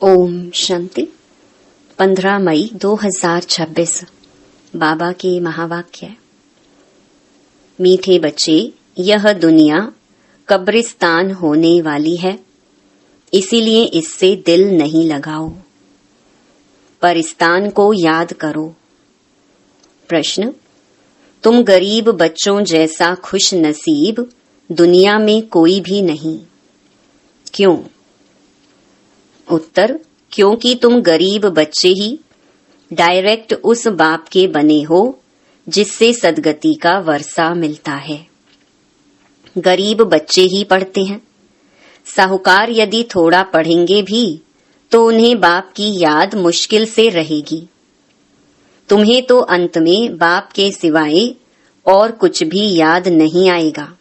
ओम शांति। 15 मई 2026 बाबा के महावाक्य। मीठे बच्चे, यह दुनिया कब्रिस्तान होने वाली है, इसीलिए इससे दिल नहीं लगाओ। परिस्तान को याद करो। प्रश्न: तुम गरीब बच्चों जैसा खुश नसीब दुनिया में कोई भी नहीं। क्यों? उत्तर: क्योंकि तुम गरीब बच्चे ही डायरेक्ट उस बाप के बने हो जिससे सद्गति का वर्षा मिलता है। गरीब बच्चे ही पढ़ते हैं। साहूकार यदि थोड़ा पढ़ेंगे भी तो उन्हें बाप की याद मुश्किल से रहेगी। तुम्हें तो अंत में बाप के सिवाय और कुछ भी याद नहीं आएगा,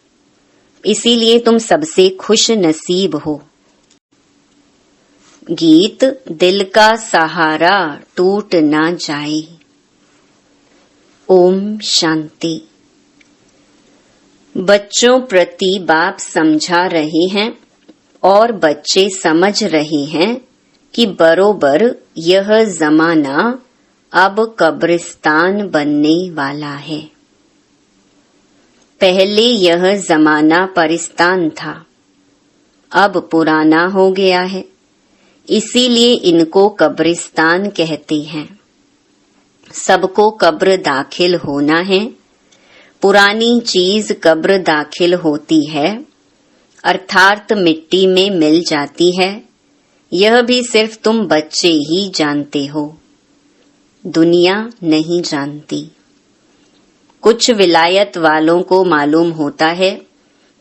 इसीलिए तुम सबसे खुश नसीब हो। गीत: दिल का सहारा टूट ना जाए। ओम शांति। बच्चों प्रति बाप समझा रहे हैं और बच्चे समझ रहे हैं कि बरोबर यह जमाना अब कब्रिस्तान बनने वाला है। पहले यह जमाना परिस्तान था, अब पुराना हो गया है, इसीलिए इनको कब्रिस्तान कहते हैं। सबको कब्र दाखिल होना है। पुरानी चीज कब्र दाखिल होती है, अर्थात मिट्टी में मिल जाती है। यह भी सिर्फ तुम बच्चे ही जानते हो, दुनिया नहीं जानती। कुछ विलायत वालों को मालूम होता है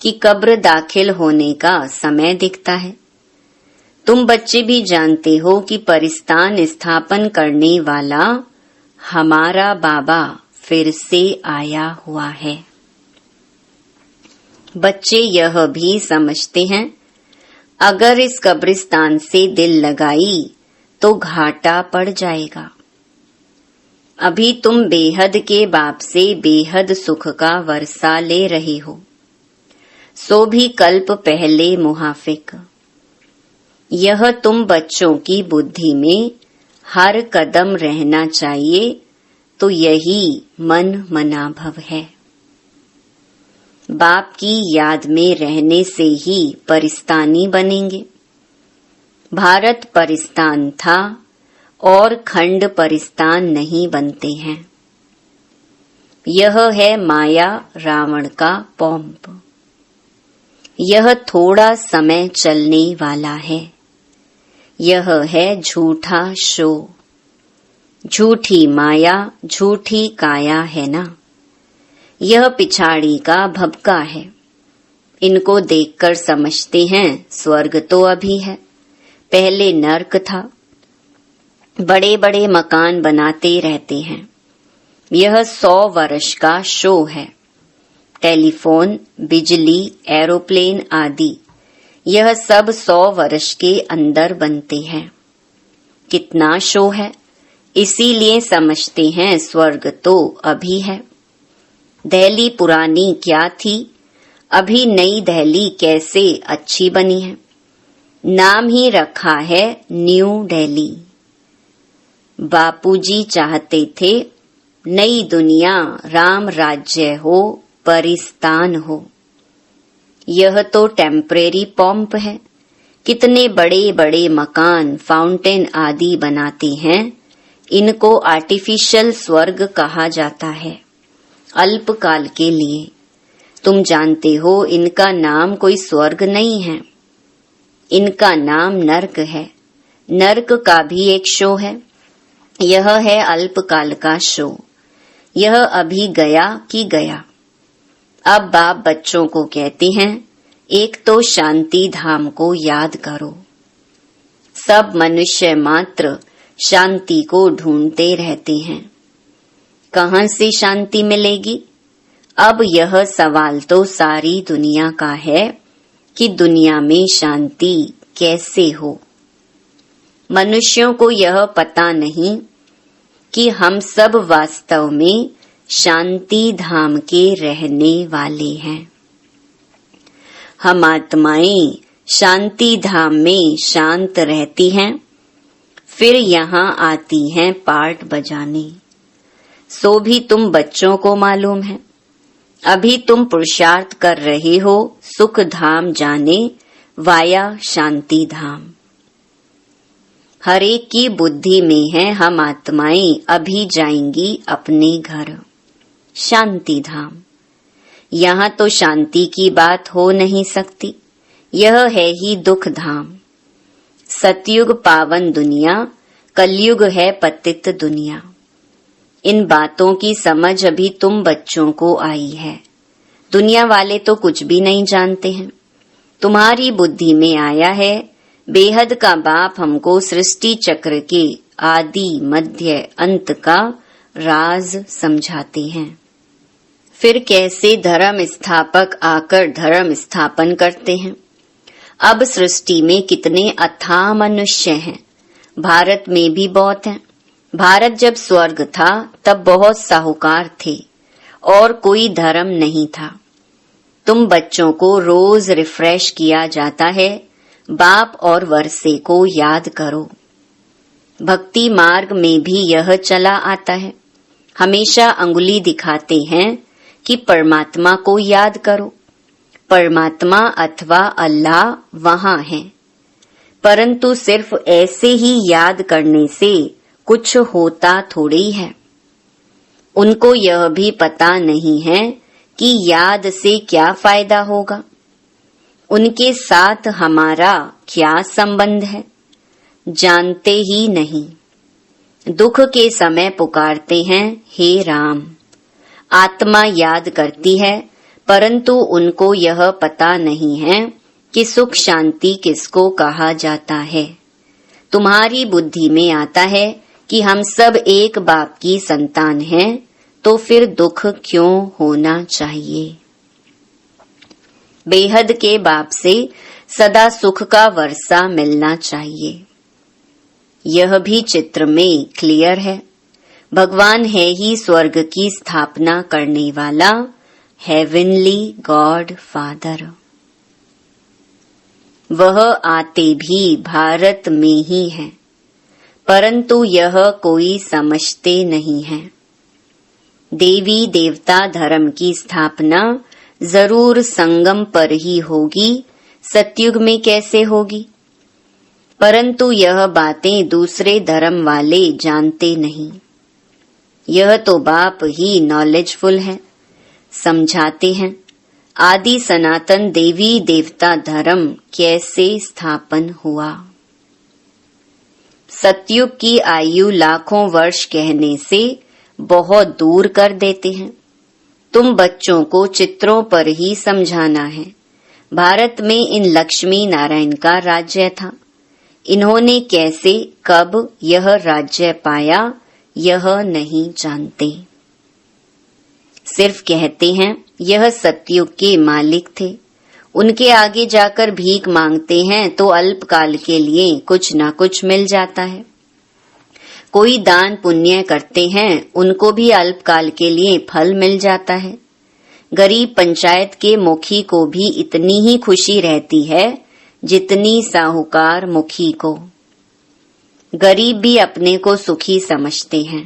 कि कब्र दाखिल होने का समय दिखता है। तुम बच्चे भी जानते हो कि परिस्तान स्थापन करने वाला हमारा बाबा फिर से आया हुआ है। बच्चे यह भी समझते हैं, अगर इस कब्रिस्तान से दिल लगाई तो घाटा पड़ जाएगा। अभी तुम बेहद के बाप से बेहद सुख का वर्षा ले रहे हो, सो भी कल्प पहले मुहाफिक। यह तुम बच्चों की बुद्धि में हर कदम रहना चाहिए, तो यही मन मनाभव है। बाप की याद में रहने से ही परिस्तानी बनेंगे। भारत परिस्तान था और खंड परिस्तान नहीं बनते हैं। यह है माया रावण का पॉम्प। यह थोड़ा समय चलने वाला है। यह है झूठा शो, झूठी माया, झूठी काया है ना। यह पिछाड़ी का भबका है। इनको देखकर समझते हैं स्वर्ग तो अभी है, पहले नर्क था। बड़े बड़े मकान बनाते रहते हैं। यह 100 वर्ष का शो है। टेलीफोन, बिजली, एरोप्लेन आदि यह सब 100 वर्ष के अंदर बनते हैं। कितना शो है, इसीलिए समझते हैं स्वर्ग तो अभी है। दिल्ली पुरानी क्या थी, अभी नई दिल्ली कैसे अच्छी बनी है। नाम ही रखा है न्यू दिल्ली। बापूजी चाहते थे नई दुनिया राम राज्य हो, परिस्तान हो। यह तो टेम्परेरी पॉम्प है। कितने बड़े बड़े मकान, फाउंटेन आदि बनाते हैं, इनको आर्टिफिशियल स्वर्ग कहा जाता है, अल्पकाल के लिए। तुम जानते हो इनका नाम कोई स्वर्ग नहीं है, इनका नाम नर्क है। नर्क का भी एक शो है। यह है अल्पकाल का शो। यह अभी गया कि गया। अब बाप बच्चों को कहते हैं, एक तो शांति धाम को याद करो। सब मनुष्य मात्र शांति को ढूंढते रहते हैं। कहां से शांति मिलेगी? अब यह सवाल तो सारी दुनिया का है कि दुनिया में शांति कैसे हो। मनुष्यों को यह पता नहीं कि हम सब वास्तव में शांति धाम के रहने वाले हैं। हम आत्माएं शांति धाम में शांत रहती हैं फिर यहाँ आती हैं पार्ट बजाने। सो भी तुम बच्चों को मालूम है, अभी तुम पुरुषार्थ कर रहे हो सुख धाम जाने वाया शांति धाम। हर एक की बुद्धि में है हम आत्माएं अभी जाएंगी अपने घर शांति धाम। यहाँ तो शांति की बात हो नहीं सकती, यह है ही दुख धाम। सतयुग पावन दुनिया, कलयुग है पतित दुनिया। इन बातों की समझ अभी तुम बच्चों को आई है। दुनिया वाले तो कुछ भी नहीं जानते हैं। तुम्हारी बुद्धि में आया है, बेहद का बाप हमको सृष्टि चक्र के आदि मध्य अंत का राज समझाते हैं। फिर कैसे धर्म स्थापक आकर धर्म स्थापन करते हैं। अब सृष्टि में कितने अथाह मनुष्य हैं। भारत में भी बहुत हैं। भारत जब स्वर्ग था तब बहुत साहूकार थे और कोई धर्म नहीं था। तुम बच्चों को रोज रिफ्रेश किया जाता है, बाप और वर्षे को याद करो। भक्ति मार्ग में भी यह चला आता है। हमेशा अंगुली दिखाते हैं कि परमात्मा को याद करो। परमात्मा अथवा अल्लाह वहां है, परंतु सिर्फ ऐसे ही याद करने से कुछ होता थोड़ी है। उनको यह भी पता नहीं है कि याद से क्या फायदा होगा। उनके साथ हमारा क्या संबंध है, जानते ही नहीं। दुख के समय पुकारते हैं हे राम। आत्मा याद करती है, परंतु उनको यह पता नहीं है कि सुख शांति किसको कहा जाता है। तुम्हारी बुद्धि में आता है कि हम सब एक बाप की संतान हैं, तो फिर दुख क्यों होना चाहिए। बेहद के बाप से सदा सुख का वर्षा मिलना चाहिए। यह भी चित्र में क्लियर है। भगवान है ही स्वर्ग की स्थापना करने वाला हेवनली गॉड फादर। वह आते भी भारत में ही है, परंतु यह कोई समझते नहीं है। देवी देवता धर्म की स्थापना जरूर संगम पर ही होगी, सतयुग में कैसे होगी। परंतु यह बातें दूसरे धर्म वाले जानते नहीं। यह तो बाप ही नॉलेजफुल है, समझाते हैं आदि सनातन देवी देवता धर्म कैसे स्थापन हुआ। सतयुग की आयु लाखों वर्ष कहने से बहुत दूर कर देते हैं। तुम बच्चों को चित्रों पर ही समझाना है। भारत में इन लक्ष्मी नारायण का राज्य था। इन्होंने कैसे कब यह राज्य पाया यह नहीं जानते। सिर्फ कहते हैं यह सतयुग के मालिक थे। उनके आगे जाकर भीख मांगते हैं तो अल्पकाल के लिए कुछ न कुछ मिल जाता है। कोई दान पुण्य करते हैं, उनको भी अल्पकाल के लिए फल मिल जाता है। गरीब पंचायत के मुखी को भी इतनी ही खुशी रहती है जितनी साहूकार मुखी को। गरीब भी अपने को सुखी समझते हैं।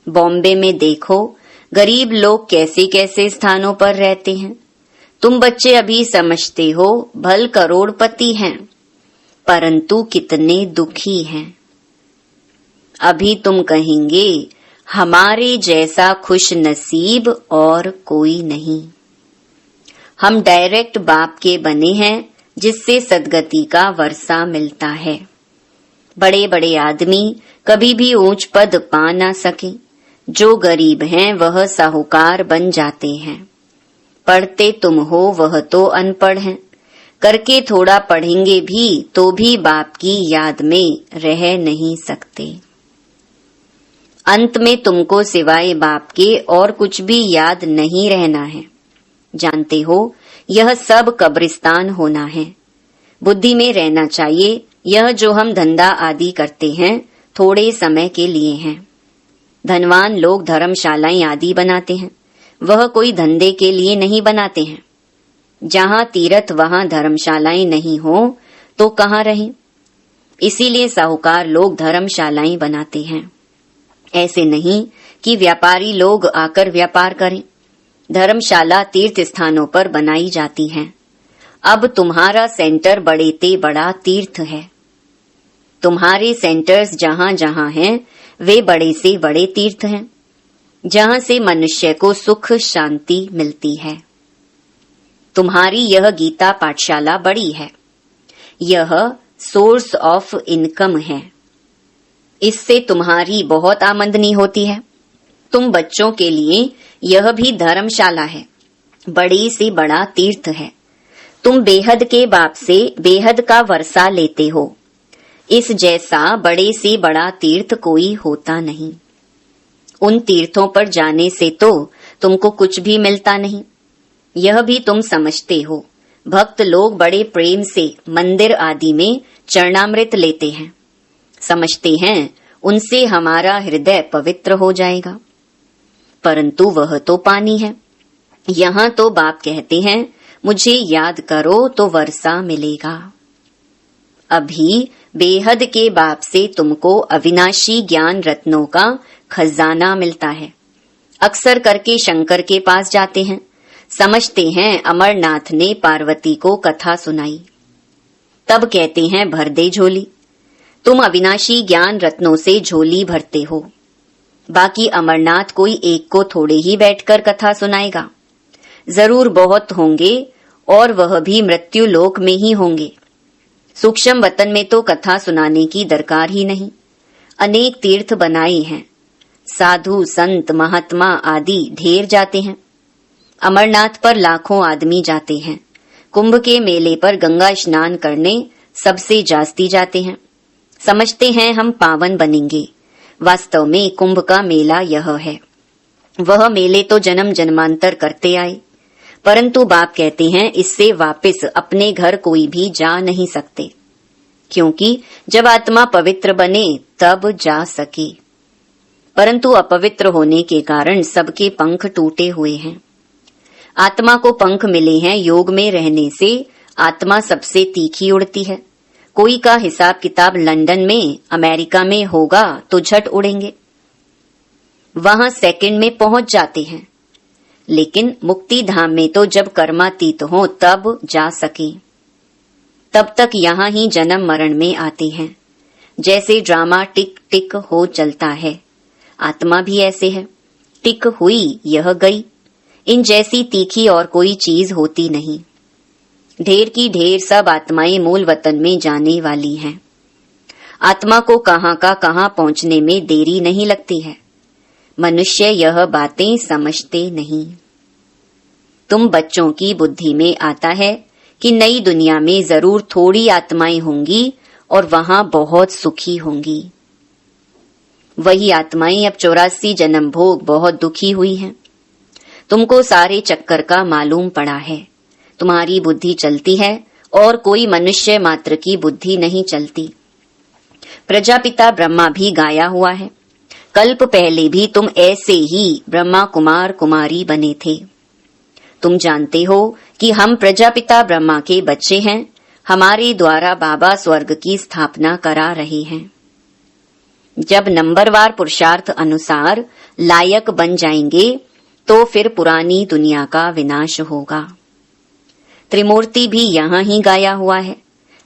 बॉम्बे में देखो गरीब लोग कैसे कैसे स्थानों पर रहते हैं। तुम बच्चे अभी समझते हो भल करोड़पति हैं, परंतु कितने दुखी हैं। अभी तुम कहेंगे हमारे जैसा खुश नसीब और कोई नहीं। हम डायरेक्ट बाप के बने हैं, जिससे सद्गति का वर्षा मिलता है। बड़े बड़े आदमी कभी भी ऊंच पद पा ना सके। जो गरीब हैं वह साहूकार बन जाते हैं। पढ़ते तुम हो वह तो अनपढ़ हैं। करके थोड़ा पढ़ेंगे भी तो भी बाप की याद में रह नहीं सकते। अंत में तुमको सिवाय बाप के और कुछ भी याद नहीं रहना है। जानते हो यह सब कब्रिस्तान होना है। बुद्धि में रहना चाहिए यह जो हम धंधा आदि करते हैं थोड़े समय के लिए हैं। धनवान लोग धर्मशालाएं आदि बनाते हैं, वह कोई धंधे के लिए नहीं बनाते हैं। जहाँ तीर्थ वहाँ धर्मशालाएं नहीं हो तो कहाँ रहें। इसीलिए साहूकार लोग धर्मशालाएं बनाते हैं। ऐसे नहीं कि व्यापारी लोग आकर व्यापार करें। धर्मशाला तीर्थ स्थानों पर बनाई जाती हैं। अब तुम्हारा सेंटर बड़े ते बड़ा तीर्थ है। तुम्हारे सेंटर्स जहां जहां हैं वे बड़े से बड़े तीर्थ हैं, जहां से मनुष्य को सुख शांति मिलती है। तुम्हारी यह गीता पाठशाला बड़ी है। यह सोर्स ऑफ इनकम है। इससे तुम्हारी बहुत आमदनी होती है। तुम बच्चों के लिए यह भी धर्मशाला है, बड़ी से बड़ा तीर्थ है। तुम बेहद के बाप से बेहद का वर्षा लेते हो। इस जैसा बड़े से बड़ा तीर्थ कोई होता नहीं। उन तीर्थों पर जाने से तो तुमको कुछ भी मिलता नहीं। यह भी तुम समझते हो। भक्त लोग बड़े प्रेम से मंदिर आदि में चरणामृत लेते हैं, समझते हैं उनसे हमारा हृदय पवित्र हो जाएगा, परंतु वह तो पानी है। यहाँ तो बाप कहते हैं मुझे याद करो तो वर्षा मिलेगा। अभी बेहद के बाप से तुमको अविनाशी ज्ञान रत्नों का खजाना मिलता है। अक्सर करके शंकर के पास जाते हैं, समझते हैं अमरनाथ ने पार्वती को कथा सुनाई, तब कहते हैं भर दे झोली। तुम अविनाशी ज्ञान रत्नों से झोली भरते हो। बाकी अमरनाथ कोई एक को थोड़े ही बैठकर कथा सुनाएगा, जरूर बहुत होंगे और वह भी मृत्यु लोक में ही होंगे। सूक्ष्म वतन में तो कथा सुनाने की दरकार ही नहीं। अनेक तीर्थ बनाए हैं, साधु संत महात्मा आदि ढेर जाते हैं। अमरनाथ पर लाखों आदमी जाते हैं। कुंभ के मेले पर गंगा स्नान करने सबसे जास्ती जाते हैं। समझते हैं हम पावन बनेंगे। वास्तव में कुंभ का मेला यह है। वह मेले तो जन्म जन्मांतर करते आए, परंतु बाप कहते हैं इससे वापस अपने घर कोई भी जा नहीं सकते, क्योंकि जब आत्मा पवित्र बने तब जा सके। परंतु अपवित्र होने के कारण सबके पंख टूटे हुए हैं। आत्मा को पंख मिले हैं योग में रहने से। आत्मा सबसे तीखी उड़ती है। कोई का हिसाब किताब लंदन में अमेरिका में होगा तो झट उड़ेंगे, वहां सेकंड में पहुंच जाते हैं। लेकिन मुक्ति धाम में तो जब कर्मातीत हो तब जा सके। तब तक यहाँ ही जन्म मरण में आते हैं। जैसे ड्रामा टिक टिक हो चलता है, आत्मा भी ऐसे है। टिक हुई यह गई। इन जैसी तीखी और कोई चीज होती नहीं। ढेर की ढेर सब आत्माएं मूल वतन में जाने वाली हैं। आत्मा को कहां का कहां पहुंचने में देरी नहीं लगती है। मनुष्य यह बातें समझते नहीं। तुम बच्चों की बुद्धि में आता है कि नई दुनिया में जरूर थोड़ी आत्माएं होंगी और वहां बहुत सुखी होंगी। वही आत्माएं अब 84 जन्म भोग बहुत दुखी हुई हैं। तुमको सारे चक्कर का मालूम पड़ा है। तुम्हारी बुद्धि चलती है और कोई मनुष्य मात्र की बुद्धि नहीं चलती। प्रजापिता ब्रह्मा भी गाया हुआ है। कल्प पहले भी तुम ऐसे ही ब्रह्मा कुमार कुमारी बने थे। तुम जानते हो कि हम प्रजापिता ब्रह्मा के बच्चे हैं। हमारे द्वारा बाबा स्वर्ग की स्थापना करा रहे हैं। जब नंबरवार पुरुषार्थ अनुसार लायक बन जाएंगे तो फिर पुरानी दुनिया का विनाश होगा। त्रिमूर्ति भी यहाँ ही गाया हुआ है।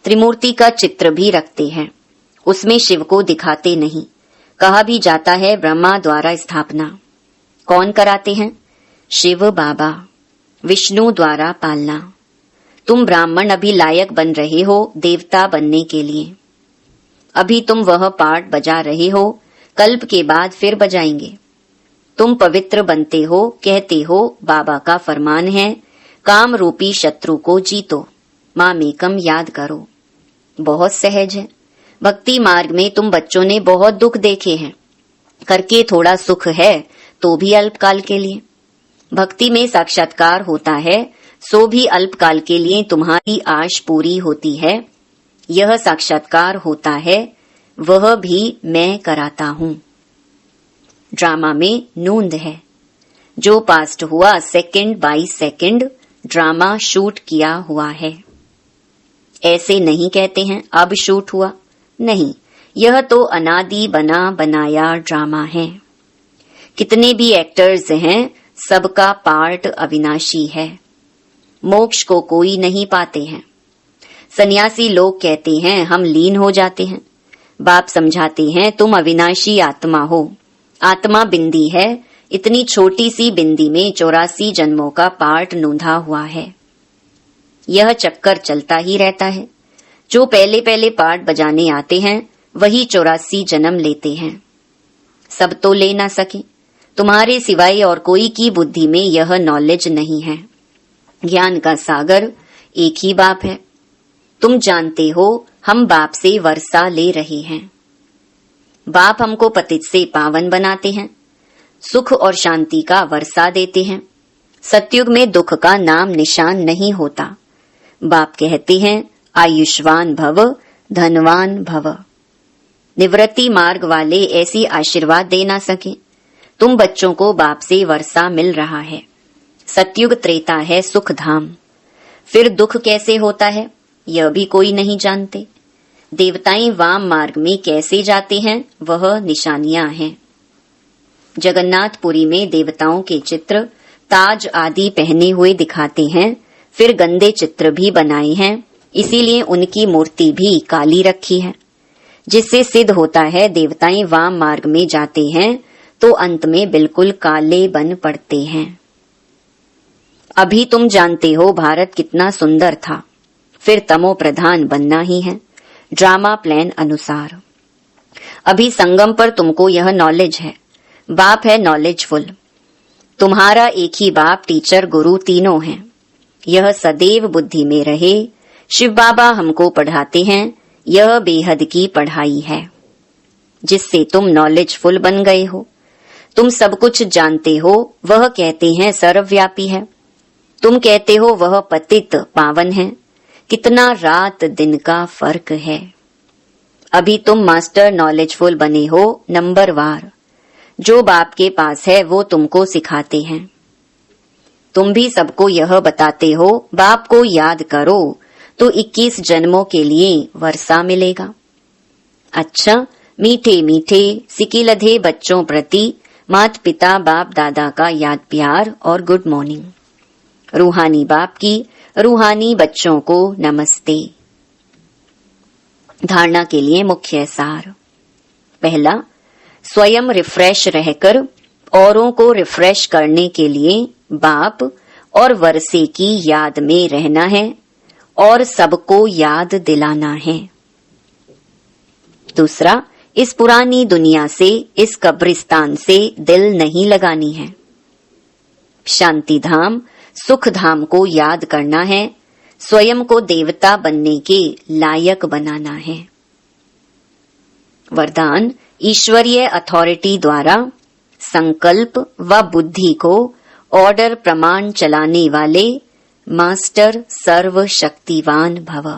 त्रिमूर्ति का चित्र भी रखते हैं, उसमें शिव को दिखाते नहीं। कहा भी जाता है ब्रह्मा द्वारा स्थापना। कौन कराते हैं? शिव बाबा। विष्णु द्वारा पालना। तुम ब्राह्मण अभी लायक बन रहे हो देवता बनने के लिए। अभी तुम वह पार्ट बजा रहे हो, कल्प के बाद फिर बजाएंगे। तुम पवित्र बनते हो, कहते हो बाबा का फरमान है काम रूपी शत्रु को जीतो, मामेकम याद करो। बहुत सहज है। भक्ति मार्ग में तुम बच्चों ने बहुत दुख देखे हैं। करके थोड़ा सुख है तो भी अल्पकाल के लिए। भक्ति में साक्षात्कार होता है सो भी अल्पकाल के लिए तुम्हारी आश पूरी होती है। यह साक्षात्कार होता है वह भी मैं कराता हूँ। ड्रामा में नूंद है। जो पास्ट हुआ second by second drama shoot किया हुआ है। ऐसे नहीं कहते हैं अब शूट हुआ, नहीं, यह तो अनादि बना बनाया ड्रामा है। कितने भी एक्टर्स हैं, सबका पार्ट अविनाशी है। मोक्ष को कोई नहीं पाते हैं। सन्यासी लोग कहते हैं हम लीन हो जाते हैं। बाप समझाते हैं तुम अविनाशी आत्मा हो। आत्मा बिंदी है, इतनी छोटी सी बिंदी में 84 जन्मों का पार्ट नूंधा हुआ है। यह चक्कर चलता ही रहता है। जो पहले पहले पार्ट बजाने आते हैं वही 84 जन्म लेते हैं। सब तो ले ना सके। तुम्हारे सिवाय और कोई की बुद्धि में यह नॉलेज नहीं है। ज्ञान का सागर एक ही बाप है। तुम जानते हो हम बाप से वर्षा ले रहे हैं। बाप हमको पतित से पावन बनाते हैं, सुख और शांति का वर्षा देते हैं। सतयुग में दुख का नाम निशान नहीं होता। बाप कहते हैं आयुष्मान भव, धनवान भव। निवृत्ति मार्ग वाले ऐसी आशीर्वाद दे ना सके। तुम बच्चों को बाप से वर्षा मिल रहा है। सतयुग त्रेता है सुख धाम। फिर दुख कैसे होता है यह भी कोई नहीं जानते। देवताएं वाम मार्ग में कैसे जाते हैं वह निशानियां हैं। जगन्नाथपुरी में देवताओं के चित्र ताज आदि पहने हुए दिखाते हैं। फिर गंदे चित्र भी बनाए हैं, इसीलिए उनकी मूर्ति भी काली रखी है, जिससे सिद्ध होता है देवताएं वाम मार्ग में जाते हैं तो अंत में बिल्कुल काले बन पड़ते हैं। अभी तुम जानते हो भारत कितना सुंदर था, फिर तमो प्रधान बनना ही है ड्रामा प्लान अनुसार। अभी संगम पर तुमको यह नॉलेज है। बाप है नॉलेजफुल। तुम्हारा एक ही बाप टीचर गुरु तीनों हैं। यह सदैव बुद्धि में रहे। शिव बाबा हमको पढ़ाते हैं, यह बेहद की पढ़ाई है जिससे तुम नॉलेजफुल बन गए हो। तुम सब कुछ जानते हो, वह कहते हैं सर्वव्यापी है। तुम कहते हो वह पतित पावन है। कितना रात दिन का फर्क है। अभी तुम मास्टर नॉलेजफुल बने हो नंबर वार। जो बाप के पास है वो तुमको सिखाते हैं। तुम भी सबको यह बताते हो बाप को याद करो तो 21 जन्मों के लिए वर्षा मिलेगा। अच्छा, मीठे मीठे सिकिलधे बच्चों प्रति माता पिता बाप दादा का याद प्यार और गुड मॉर्निंग। रूहानी बाप की रूहानी बच्चों को नमस्ते। धारणा के लिए मुख्य सार। पहला, स्वयं रिफ्रेश रहकर औरों को रिफ्रेश करने के लिए बाप और वर्षे की याद में रहना है और सबको याद दिलाना है। दूसरा, इस पुरानी दुनिया से, इस कब्रिस्तान से दिल नहीं लगानी है। शांति धाम सुख धाम को याद करना है। स्वयं को देवता बनने के लायक बनाना है। वरदान, ईश्वरीय अथॉरिटी द्वारा संकल्प व बुद्धि को ऑर्डर प्रमाण चलाने वाले मास्टर सर्वशक्तिवान भव।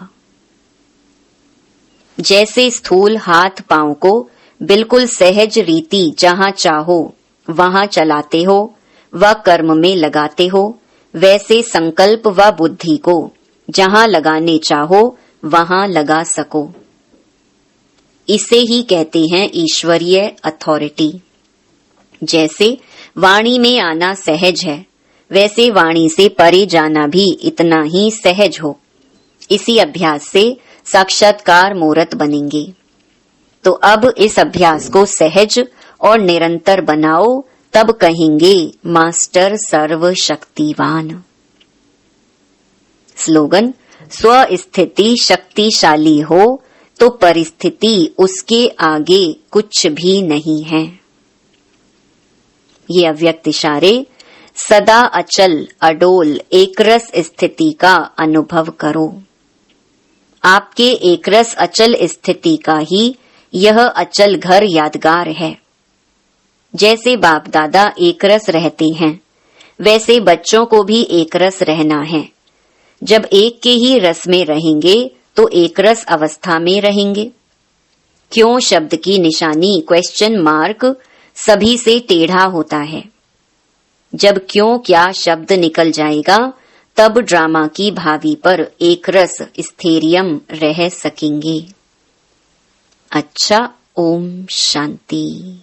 जैसे स्थूल हाथ पांव को बिल्कुल सहज रीति जहां चाहो वहां चलाते हो व कर्म में लगाते हो, वैसे संकल्प व बुद्धि को जहां लगाने चाहो वहां लगा सको। इसे ही कहते हैं ईश्वरीय अथॉरिटी। जैसे वाणी में आना सहज है, वैसे वाणी से परे जाना भी इतना ही सहज हो। इसी अभ्यास से साक्षात्कार मूर्त बनेंगे। तो अब इस अभ्यास को सहज और निरंतर बनाओ, तब कहेंगे मास्टर सर्वशक्तिवान। स्लोगन, स्वस्थिति शक्तिशाली हो तो परिस्थिति उसके आगे कुछ भी नहीं है। ये अव्यक्त इशारे सदा अचल अडोल एकरस स्थिति का अनुभव करो। आपके एकरस अचल स्थिति का ही यह अचल घर यादगार है। जैसे बाप दादा एकरस रहते हैं, वैसे बच्चों को भी एकरस रहना है। जब एक के ही रस में रहेंगे तो एकरस अवस्था में रहेंगे। क्यों शब्द की निशानी क्वेश्चन मार्क सभी से टेढ़ा होता है। जब क्यों क्या शब्द निकल जाएगा तब ड्रामा की भावी पर एकरस स्थैर्यम रह सकेंगे। अच्छा, ओम शांति।